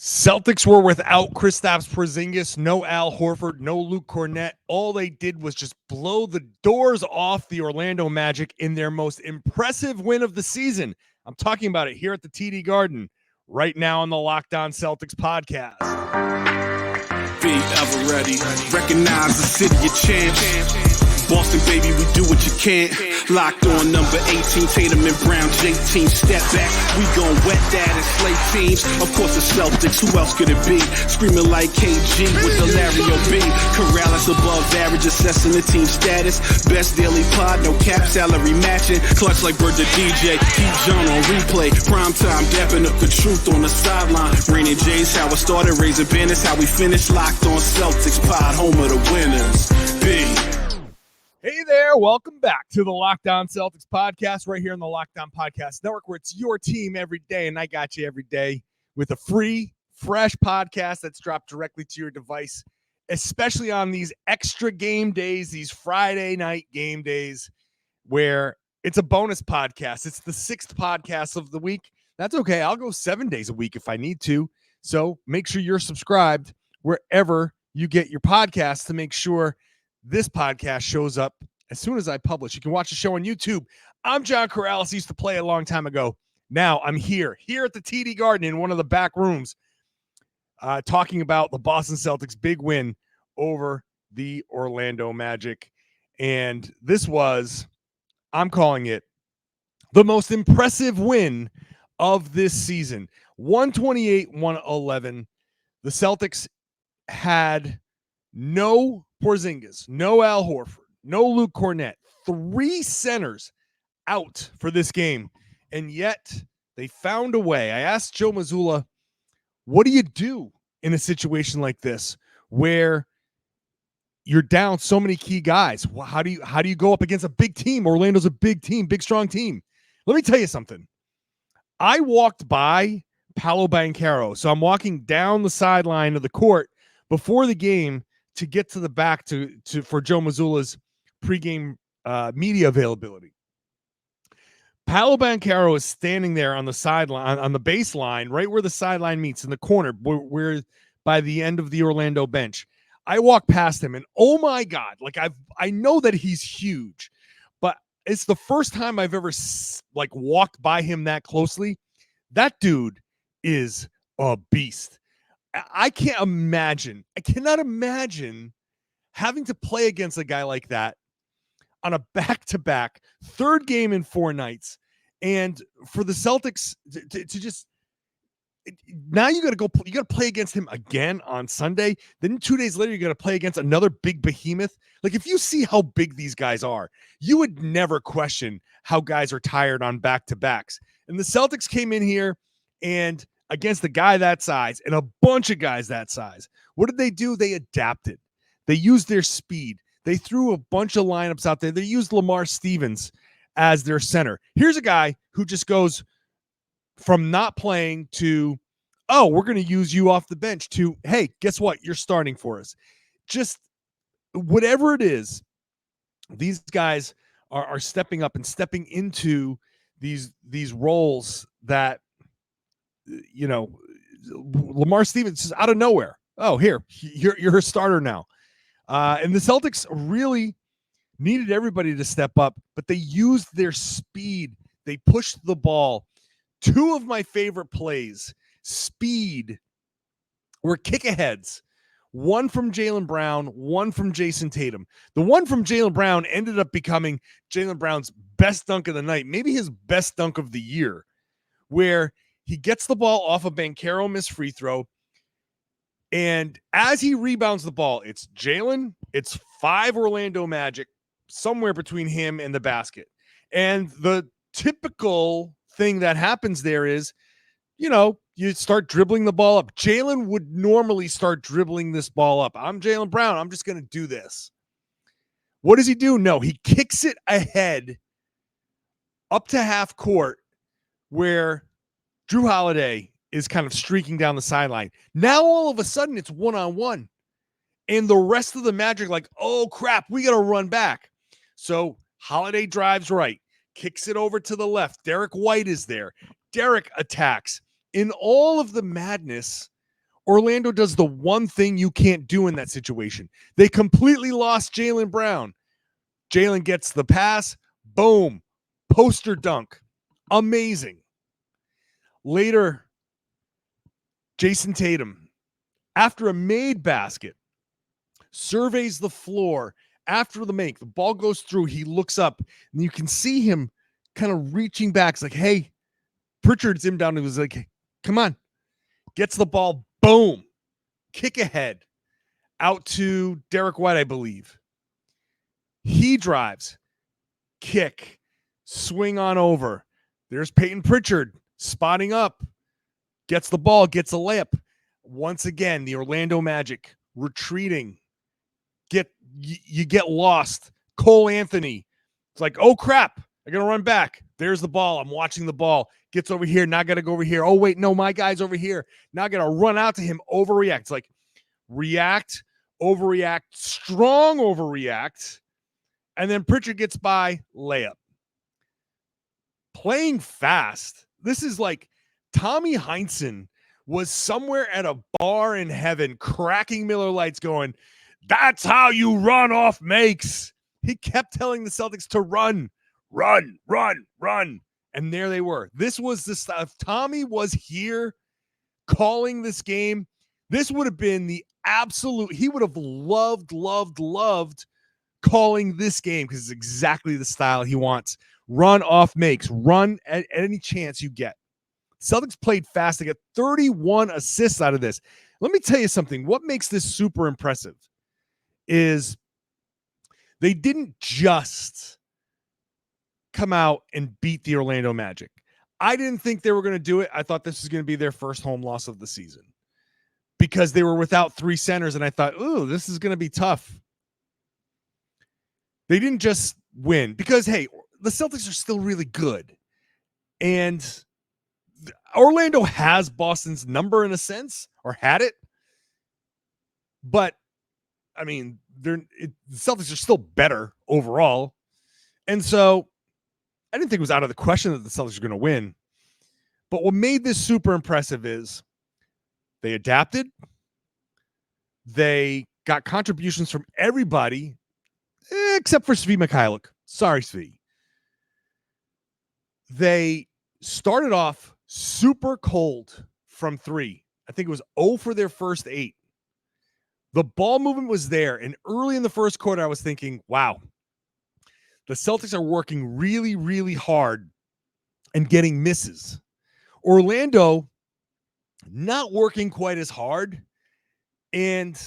Celtics were without Kristaps Porzingis, no Al Horford, no Luke Cornett. All they did was just blow the doors off the Orlando Magic in their most impressive win of the season. I'm talking about it here at the TD Garden right now on the Locked On Celtics podcast. Be ever ready. Recognize the city of champs. Boston, baby, we do what you can't. Locked on number 18, Tatum and Brown, J-Team, step back. We gon' wet that and slay teams. Of course, the Celtics, who else could it be? Screaming like KG with the Larry O.B. Corrales above average, assessing the team status. Best daily pod, no cap, salary matching. Clutch like Bird the DJ, Pete John on replay. Prime time, dapping up the truth on the sideline. Raining J's, how it started, raising banners, how we finished. Locked on Celtics pod, home of the winners. B. Hey there, welcome back to the Locked On Celtics podcast right here on the Locked On Podcast Network, where it's your team every day, and I got you every day with a free, fresh podcast that's dropped directly to your device, especially on these extra game days, these Friday night game days, where it's a bonus podcast. It's the sixth podcast of the week. That's okay. I'll go 7 days a week if I need to. So make sure you're subscribed wherever you get your podcasts to make sure this podcast shows up as soon as I publish. You can watch the show on YouTube. I'm John Corrales. Used to play a long time ago. Now I'm here at the TD Garden in one of the back rooms, talking about the Boston Celtics' big win over the Orlando Magic. And this was, I'm calling it, the most impressive win of this season. 128-111. The Celtics had no Porzingis, no Al Horford, no Luke Cornett, 3 centers out for this game, and yet they found a way. I asked Joe Mazzulla, what do you do in a situation like this where you're down so many key guys? Well, how do you go up against a big team? Orlando's a big team, big strong team. Let me tell you something. I walked by Paolo Banchero, so I'm walking down the sideline of the court before the game to get to the back to for Joe Mazzulla's pregame media availability. Paolo Banchero is standing there on the sideline, on the baseline, right where the sideline meets in the corner, where by the end of the Orlando bench. I walk past him, and oh my God, like I know that he's huge, but it's the first time I've ever walked by him that closely. That dude is a beast. I cannot imagine having to play against a guy like that on a back-to-back third game in 4 nights. And for the Celtics to just, now you got to play against him again on Sunday. Then 2 days later, you got to play against another big behemoth. Like, if you see how big these guys are, you would never question how guys are tired on back-to-backs. And the Celtics came in here and against a guy that size and a bunch of guys that size, what did they do? They adapted. They used their speed. They threw a bunch of lineups out there. They used Lamar Stevens as their center. Here's a guy who just goes from not playing to, oh, we're going to use you off the bench, to, hey, guess what? You're starting for us. Just whatever it is, these guys are stepping up and stepping into these roles that, you know, Lamar Stevens is out of nowhere. Oh, you're a starter now. And the Celtics really needed everybody to step up, but they used their speed. They pushed the ball. 2 of my favorite plays, speed, were kick-aheads. One from Jaylen Brown, one from Jason Tatum. The one from Jaylen Brown ended up becoming Jaylen Brown's best dunk of the night, maybe his best dunk of the year, where he gets the ball off a Banchero missed free throw, and as he rebounds the ball, it's Jaylen, it's 5 Orlando Magic, somewhere between him and the basket. And the typical thing that happens there is, you start dribbling the ball up. Jaylen would normally start dribbling this ball up. I'm Jaylen Brown. I'm just going to do this. What does he do? No, he kicks it ahead up to half court where Drew Holiday is kind of streaking down the sideline. Now, all of a sudden, it's one-on-one. And the rest of the Magic like, oh, crap, we got to run back. So Holiday drives right, kicks it over to the left. Derek White is there. Derek attacks. In all of the madness, Orlando does the one thing you can't do in that situation. They completely lost Jaylen Brown. Jaylen gets the pass, boom, poster dunk. Amazing. Later, Jason Tatum, after a made basket, surveys the floor. After the make, the ball goes through. He looks up, and you can see him kind of reaching back. It's like, hey, Pritchard's him down. He was like, hey, come on. Gets the ball, boom, kick ahead out to Derek White, I believe. He drives, kick, swing on over. There's Peyton Pritchard spotting up, gets the ball, gets a layup. Once again, the Orlando Magic retreating. You get lost. Cole Anthony. It's like, oh crap, I gotta run back. There's the ball. I'm watching the ball. Gets over here. Now I gotta go over here. Oh wait, no, my guy's over here. Now I gotta run out to him. Overreact. It's like react, overreact, strong overreact, and then Pritchard gets by, layup. Playing fast. This is like Tommy Heinsohn was somewhere at a bar in heaven, cracking Miller Lights, going, "That's how you run off makes." He kept telling the Celtics to run, run, run, run. And there they were. This was the stuff. If Tommy was here calling this game, this would have been the absolute, he would have loved calling this game because it's exactly the style he wants. Run off makes, run at any chance you get. Celtics played fast. They got 31 assists out of this. Let me tell you something. What makes this super impressive is they didn't just come out and beat the Orlando Magic. I didn't think they were going to do it. I thought this was going to be their first home loss of the season because they were without three centers, and I thought, ooh, this is going to be tough. They didn't just win because, hey, the Celtics are still really good. And Orlando has Boston's number in a sense, or had it. But, I mean, the Celtics are still better overall. And so I didn't think it was out of the question that the Celtics were going to win. But what made this super impressive is they adapted. They got contributions from everybody except for Svi Mikhailuk. Sorry, Svi. They started off super cold from three. I think it was 0 for their first 8. The ball movement was there. And early in the first quarter, I was thinking, wow, the Celtics are working really, really hard and getting misses. Orlando not working quite as hard, and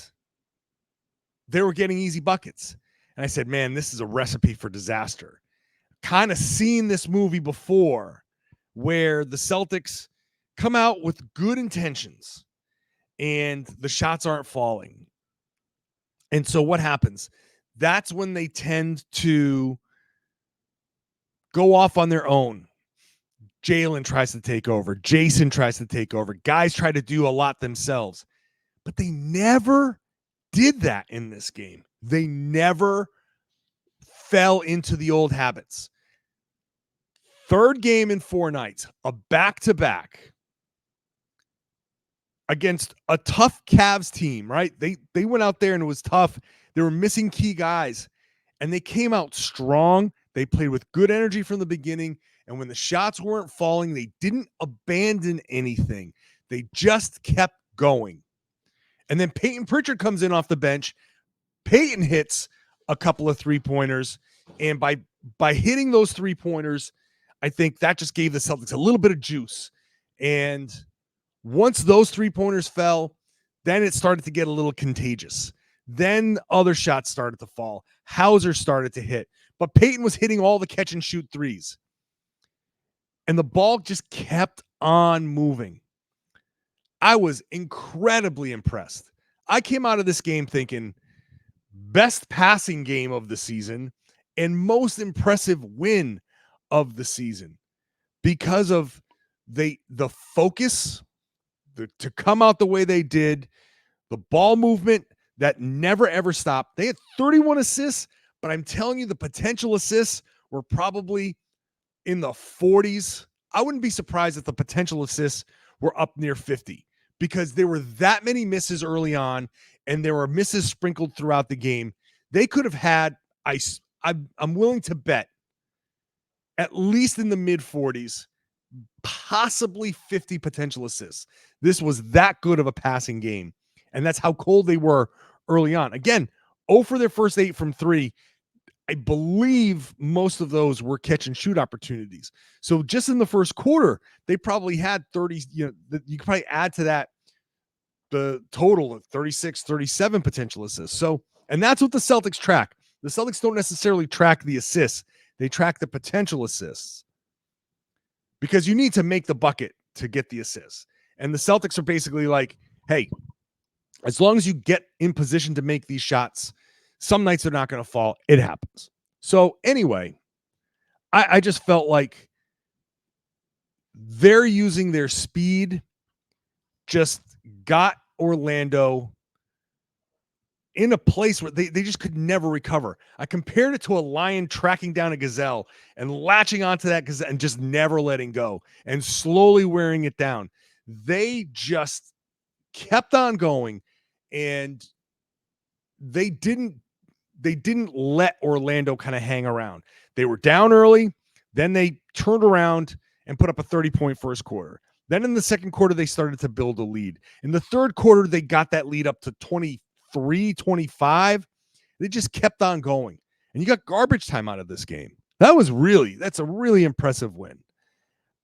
they were getting easy buckets. And I said, man, this is a recipe for disaster. Kind of seen this movie before where the Celtics come out with good intentions and the shots aren't falling. And so what happens? That's when they tend to go off on their own. Jaylen tries to take over. Jason tries to take over. Guys try to do a lot themselves. But they never did that in this game. They never fell into the old habits. Third game in 4 nights, a back-to-back against a tough Cavs team, right? They went out there and it was tough. They were missing key guys, and they came out strong. They played with good energy from the beginning, and when the shots weren't falling, they didn't abandon anything. They just kept going. And then Peyton Pritchard comes in off the bench. Peyton hits a couple of three-pointers, and by hitting those three-pointers, I think that just gave the Celtics a little bit of juice. And once those three-pointers fell, then it started to get a little contagious. Then other shots started to fall. Hauser started to hit. But Peyton was hitting all the catch-and-shoot threes. And the ball just kept on moving. I was incredibly impressed. I came out of this game thinking, best passing game of the season and most impressive win of the season because of the focus, to come out the way they did, the ball movement that never ever stopped. They had 31 assists, but I'm telling you, the potential assists were probably in the 40s. I wouldn't be surprised if the potential assists were up near 50 because there were that many misses early on and there were misses sprinkled throughout the game. They could have had, I'm willing to bet, at least in the mid 40s, possibly 50 potential assists. This was that good of a passing game. And that's how cold they were early on. Again, 0 for their first 8 from 3. I believe most of those were catch and shoot opportunities. So just in the first quarter, they probably had 30, you could probably add to that the total of 36, 37 potential assists. So, and that's what the Celtics track. The Celtics don't necessarily track the assists. They track the potential assists because you need to make the bucket to get the assists. And the Celtics are basically like, hey, as long as you get in position to make these shots, some nights they're not going to fall. It happens. So anyway, I just felt like they're using their speed, just got Orlando in a place where they just could never recover. I compared it to a lion tracking down a gazelle and latching onto that gazelle and just never letting go and slowly wearing it down. They just kept on going, and they didn't let Orlando kind of hang around. They were down early, then they turned around and put up a 30-point first quarter. Then in the second quarter, they started to build a lead. In the third quarter, they got that lead up to 23, 25. They just kept on going. And you got garbage time out of this game. That's a really impressive win.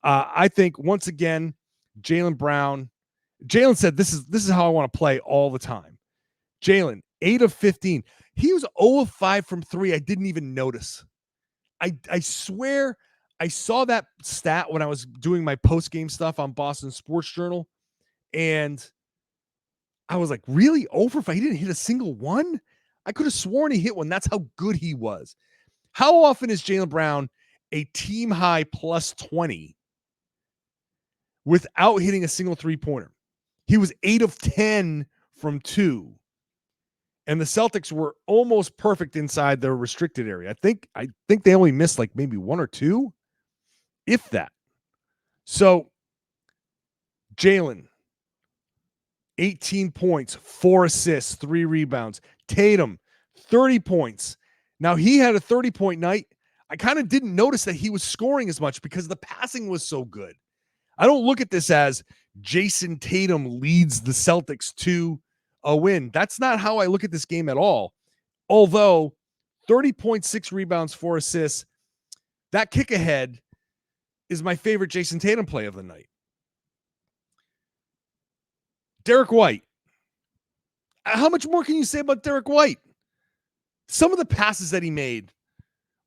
I think once again, Jaylen Brown, Jaylen said, this is how I want to play all the time. Jaylen, 8 of 15. He was 0 of 5 from 3. I didn't even notice. I swear I saw that stat when I was doing my post-game stuff on Boston Sports Journal, and I was like, really? 0 for 5? He didn't hit a single one? I could have sworn he hit one. That's how good he was. How often is Jaylen Brown a team-high plus 20 without hitting a single three-pointer? He was 8 of 10 from 2. And the Celtics were almost perfect inside their restricted area. I think they only missed like maybe 1 or 2, if that. So Jaylen, 18 points, 4 assists, 3 rebounds. Tatum, 30 points. Now he had a 30-point night. I kind of didn't notice that he was scoring as much because the passing was so good. I don't look at this as Jason Tatum leads the Celtics to a win. That's not how I look at this game at all. Although 30.6 rebounds, 4 assists, that kick ahead is my favorite Jason Tatum play of the night. Derek White. How much more can you say about Derek White? Some of the passes that he made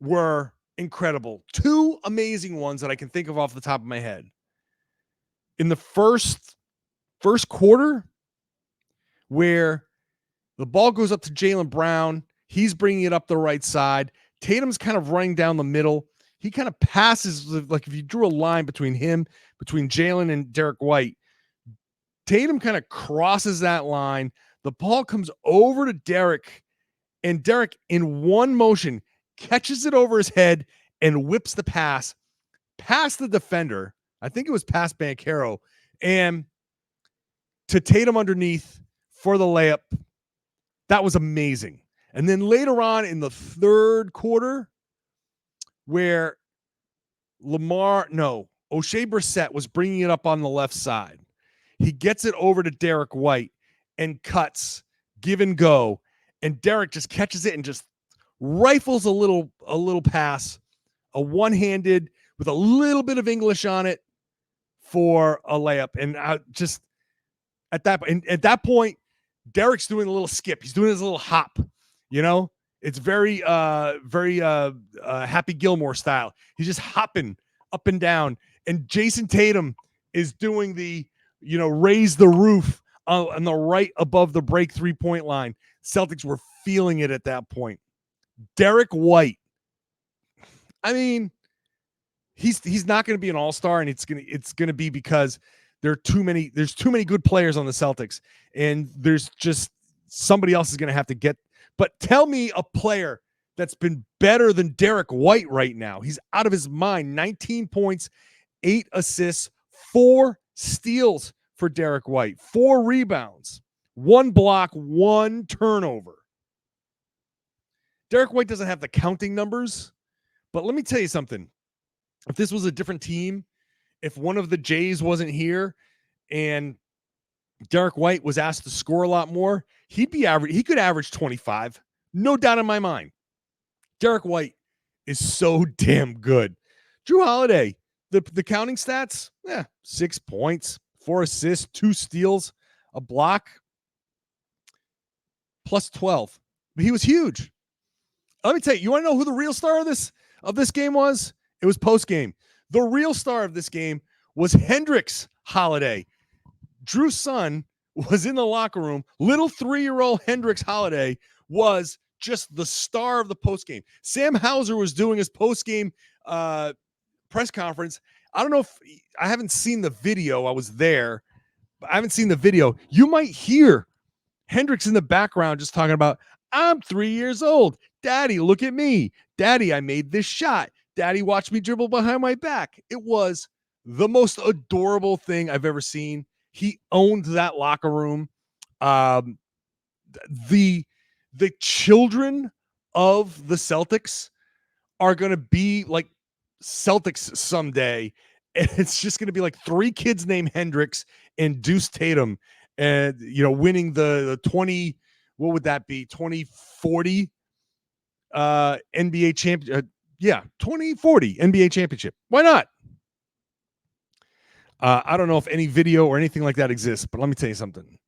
were incredible. 2 amazing ones that I can think of off the top of my head. In the first quarter, where the ball goes up to Jaylen Brown, he's bringing it up the right side. Tatum's kind of running down the middle. He kind of passes, like if you drew a line between Jaylen and Derek White, Tatum kind of crosses that line. The ball comes over to Derek, and Derek, in one motion, catches it over his head and whips the pass past the defender. I think it was past Banchero, and to Tatum underneath for the layup. That was amazing. And then later on in the third quarter, where O'Shea Brissett was bringing it up on the left side. He gets it over to Derek White and cuts, give and go. And Derek just catches it and just rifles a little pass, a one-handed with a little bit of English on it for a layup. And just at that point, Derek's doing a little skip. He's doing his little hop, It's very Happy Gilmore style. He's just hopping up and down. And Jason Tatum is doing the, raise the roof on the right above the break 3-point line. Celtics were feeling it at that point. Derek White. I mean, he's not going to be an all-star, and it's going to be because there's too many good players on the Celtics, and there's just somebody else is going to have to get. But tell me a player that's been better than Derek White right now. He's out of his mind. 19 points, 8 assists, 4 steals for Derek White. 4 rebounds, 1 block, 1 turnover. Derek White doesn't have the counting numbers, but let me tell you something. If this was a different team, if one of the Jays wasn't here and Derek White was asked to score a lot more, he could average 25. No doubt in my mind. Derek White is so damn good. Jrue Holiday, the counting stats, 6 points, 4 assists, 2 steals, a block, plus 12. But he was huge. Let me tell you, you want to know who the real star of this game was? It was post game. The real star of this game was Hendricks Holiday. Drew's son was in the locker room. Little 3-year-old Hendricks Holiday was just the star of the post game. Sam Hauser was doing his post game press conference. I don't know if I haven't seen the video. I was there, but I haven't seen the video. You might hear Hendricks in the background just talking about, I'm 3 years old. Daddy, look at me. Daddy, I made this shot. Daddy, watch me dribble behind my back. It was the most adorable thing I've ever seen. He owned that locker room. The children of the Celtics are going to be like Celtics someday. And it's just going to be like 3 kids named Hendricks and Deuce Tatum and, winning the 20, what would that be? 2040 NBA championship. 2040 NBA championship. Why not? I don't know if any video or anything like that exists, but let me tell you something.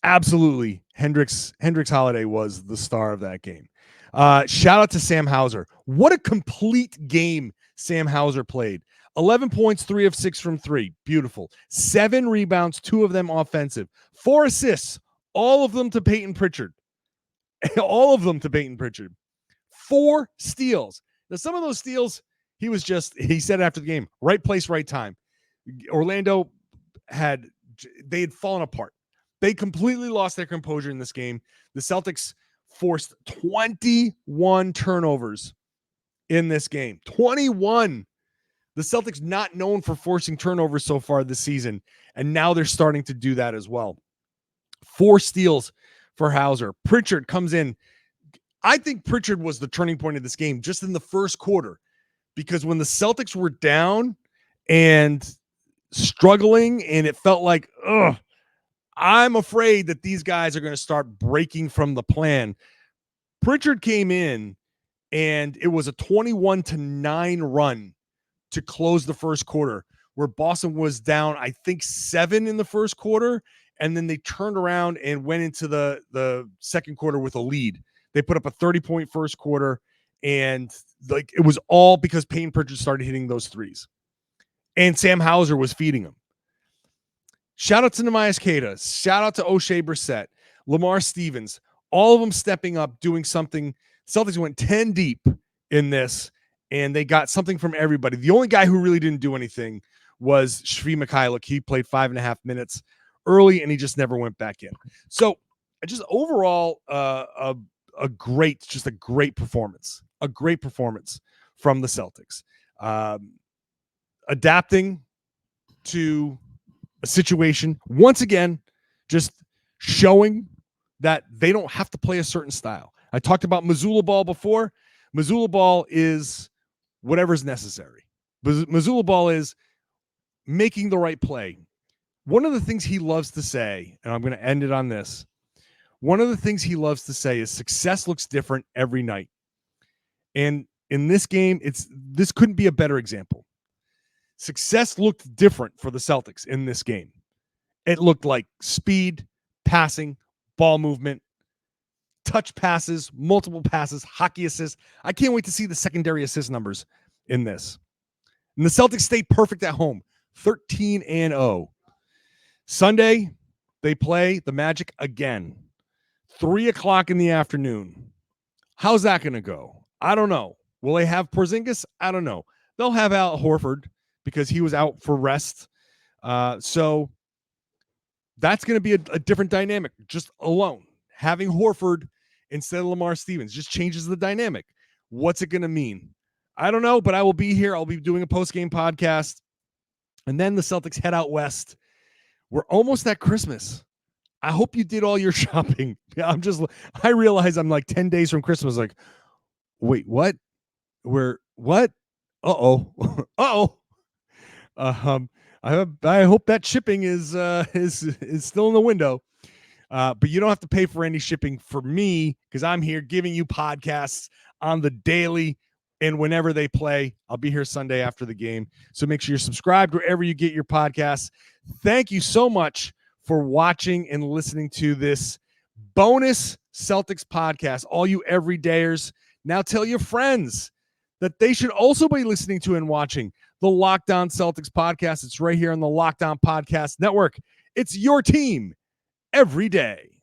Absolutely, Hendricks Holiday was the star of that game. Shout out to Sam Hauser. What a complete game Sam Hauser played. 11 points, 3 of 6 from 3. Beautiful. 7 rebounds, 2 of them offensive. 4 assists, all of them to Peyton Pritchard. All of them to Peyton Pritchard. 4 steals. Now, some of those steals, he said after the game, right place, right time. Orlando had fallen apart. They completely lost their composure in this game. The Celtics forced 21 turnovers in this game. 21. The Celtics not known for forcing turnovers so far this season, and now they're starting to do that as well. 4 steals for Hauser. Pritchard comes in. I think Pritchard was the turning point of this game just in the first quarter, because when the Celtics were down and struggling and it felt like, I'm afraid that these guys are going to start breaking from the plan. Pritchard came in and it was a 21-9 run to close the first quarter, where Boston was down, I think 7 in the first quarter. And then they turned around and went into the second quarter with a lead. They put up a 30-point first quarter, and it was all because Peyton Pritchard started hitting those threes. And Sam Hauser was feeding them. Shout out to Neemias Queta. Shout out to O'Shea Brissett, Lamar Stevens, all of them stepping up, doing something. Celtics went 10 deep in this, and they got something from everybody. The only guy who really didn't do anything was Svi Mikhailuk. He played 5.5 minutes early, and he just never went back in. So just overall, a great performance. A great performance from the Celtics. Adapting to a situation, once again, just showing that they don't have to play a certain style. I talked about Mazzulla ball before. Mazzulla ball is whatever's necessary. Mazzulla ball is making the right play. One of the things he loves to say, and I'm going to end it on this, one of the things he loves to say is success looks different every night. And in this game, this couldn't be a better example. Success looked different for the Celtics in this game. It looked like speed, passing, ball movement, touch passes, multiple passes, hockey assists. I can't wait to see the secondary assist numbers in this. And the Celtics stayed perfect at home, 13-0. Sunday, they play the Magic again. 3:00 in the afternoon. How's that going to go? I don't know. Will they have Porzingis? I don't know. They'll have Al Horford because he was out for rest. So that's going to be a different dynamic just alone. Having Horford instead of Lamar Stevens just changes the dynamic. What's it going to mean? I don't know, but I will be here. I'll be doing a post-game podcast. And then the Celtics head out west, We're almost at Christmas. I hope you did all your shopping. Yeah, I realize I'm like 10 days from Christmas. Like, wait, what? What? Uh-oh. Uh-oh. I hope that shipping is still in the window. But you don't have to pay for any shipping for me because I'm here giving you podcasts on the daily and whenever they play. I'll be here Sunday after the game. So make sure you're subscribed wherever you get your podcasts. Thank you so much for watching and listening to this bonus Celtics podcast. All you everydayers, now tell your friends that they should also be listening to and watching the Locked On Celtics podcast. It's right here on the Locked On Podcast Network. It's your team every day.